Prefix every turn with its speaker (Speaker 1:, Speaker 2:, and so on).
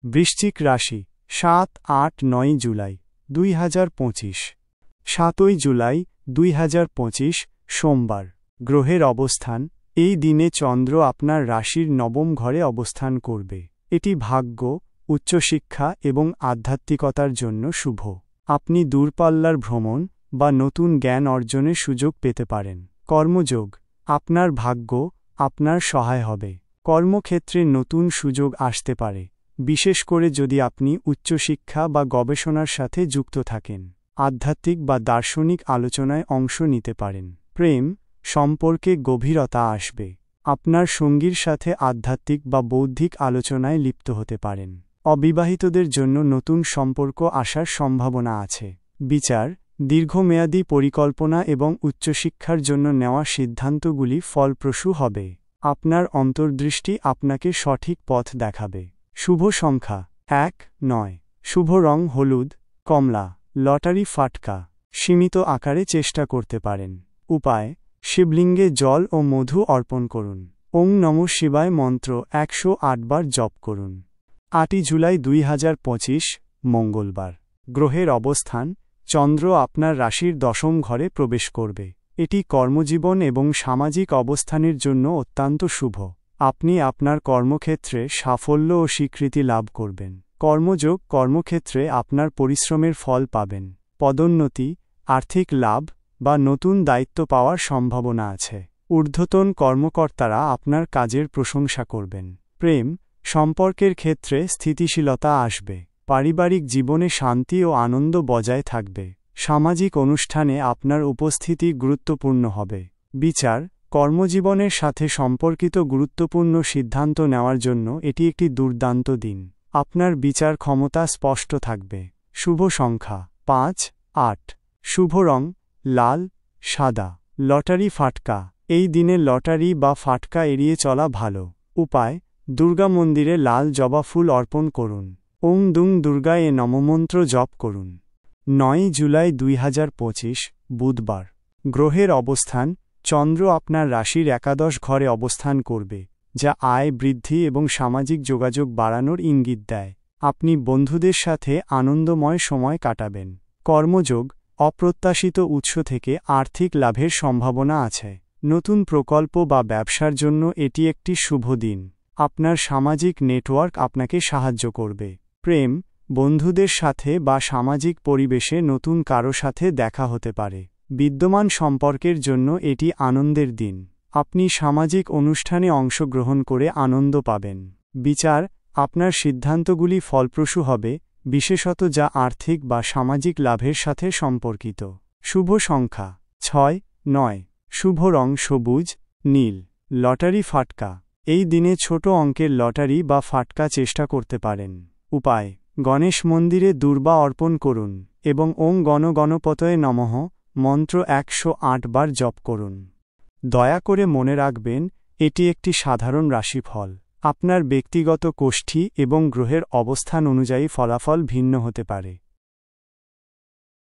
Speaker 1: বৃশ্চিক রাশি ৭-৮-৯ জুলাই ২০২৫। ৭ই জুলাই ২০২৫ সোমবার। গ্রহের অবস্থান। এই দিনে চন্দ্র আপনার রাশির নবম ঘরে অবস্থান করবে। এটি ভাগ্য, উচ্চশিক্ষা এবং আধ্যাত্মিকতার জন্য শুভ। আপনি দূরপাল্লার ভ্রমণ বা নতুন জ্ঞান অর্জনের সুযোগ পেতে পারেন। কর্মযোগ। আপনার ভাগ্য আপনার সহায় হবে। কর্মক্ষেত্রে নতুন সুযোগ আসতে পারে, বিশেষ করে যদি আপনি উচ্চশিক্ষা বা গবেষণার সাথে যুক্ত থাকেন। আধ্যাত্মিক বা দার্শনিক আলোচনায় অংশ নিতে পারেন। প্রেম সম্পর্কে গভীরতা আসবে। আপনার সঙ্গীর সাথে আধ্যাত্মিক বা বৌদ্ধিক আলোচনায় লিপ্ত হতে পারেন। অবিবাহিতদের জন্য নতুন সম্পর্ক আসার সম্ভাবনা আছে। বিচার। দীর্ঘমেয়াদী পরিকল্পনা এবং উচ্চশিক্ষার জন্য নেওয়া সিদ্ধান্তগুলি ফলপ্রসূ হবে। আপনার অন্তর্দৃষ্টি আপনাকে সঠিক পথ দেখাবে। শুভ সংখ্যা ১-৯। শুভ রং হলুদ, কমলা। লটারি ফাটকা। সীমিত আকারে চেষ্টা করতে পারেন। উপায়। শিবলিঙ্গে জল ও মধু অর্পণ করুন। ওং নমঃ শিবায় মন্ত্র ১০৮ বার জপ করুন। ৮ই জুলাই ২০২৫ মঙ্গলবার। গ্রহের অবস্থান। চন্দ্র আপনার রাশির দশম ঘরে প্রবেশ করবে। এটি কর্মজীবন এবং সামাজিক অবস্থানের জন্য অত্যন্ত শুভ। আপনি আপনার কর্মক্ষেত্রে সাফল্য ও স্বীকৃতি লাভ করবেন। কর্মযোগ। কর্মক্ষেত্রে আপনার পরিশ্রমের ফল পাবেন। পদোন্নতি, আর্থিক লাভ বা নতুন দায়িত্ব পাওয়ার সম্ভাবনা আছে। ঊর্ধ্বতন কর্মকর্তারা আপনার কাজের প্রশংসা করবেন। প্রেম সম্পর্কের ক্ষেত্রে স্থিতিশীলতা আসবে। পারিবারিক জীবনে শান্তি ও আনন্দ বজায় থাকবে। সামাজিক অনুষ্ঠানে আপনার উপস্থিতি গুরুত্বপূর্ণ হবে। বিচার। কর্মজীবনের সাথে সম্পর্কিত গুরুত্বপূর্ণ সিদ্ধান্ত নেওয়ার জন্য এটি একটি দুর্দান্ত দিন। আপনার বিচার ক্ষমতা স্পষ্ট থাকবে। শুভ সংখ্যা ৫-৮। শুভ রং লাল, সাদা। লটারি ফাটকা। এই দিনে লটারি বা ফাটকা এড়িয়ে চলা ভালো। উপায়। দুর্গা মন্দিরে লাল জবা ফুল অর্পণ করুন। ওং দুং দুর্গায় নমঃমন্ত্র জপ করুন। ৯ই জুলাই ২০২৫ বুধবার। গ্রহের অবস্থান। চন্দ্র আপনার রাশির একাদশ ঘরে অবস্থান করবে, যা আয় বৃদ্ধি এবং সামাজিক যোগাযোগ বাড়ানোর ইঙ্গিত দেয়। আপনি বন্ধুদের সাথে আনন্দময় সময় কাটাবেন। কর্মযোগ। অপ্রত্যাশিত উৎস থেকে আর্থিক লাভের সম্ভাবনা আছে। নতুন প্রকল্প বা ব্যবসার জন্য এটি একটি শুভ দিন। আপনার সামাজিক নেটওয়ার্ক আপনাকে সাহায্য করবে। প্রেম। বন্ধুদের সাথে বা সামাজিক পরিবেশে নতুন কারো সাথে দেখা হতে পারে। বিদ্যমান সম্পর্কের জন্য এটি আনন্দের দিন। আপনি সামাজিক অনুষ্ঠানে অংশগ্রহণ করে আনন্দ পাবেন। বিচার। আপনার সিদ্ধান্তগুলি ফলপ্রসূ হবে, বিশেষত যা আর্থিক বা সামাজিক লাভের সাথে সম্পর্কিত। শুভ সংখ্যা ৬-৯। শুভ রং সবুজ, নীল। লটারি ফাটকা। এই দিনে ছোট অঙ্কের লটারি বা ফাটকা চেষ্টা করতে পারেন। উপায়। গণেশ মন্দিরে দূর্বা অর্পণ করুন এবং ওং গণ গণপতয়ে নমঃ মন্ত্র ১০৮ বার জপ করুন। দয়া করে মনে রাখবেন, এটি একটি সাধারণ রাশিফল। আপনার ব্যক্তিগত কোষ্ঠী এবং গ্রহের অবস্থান অনুযায়ী ফলাফল ভিন্ন হতে পারে।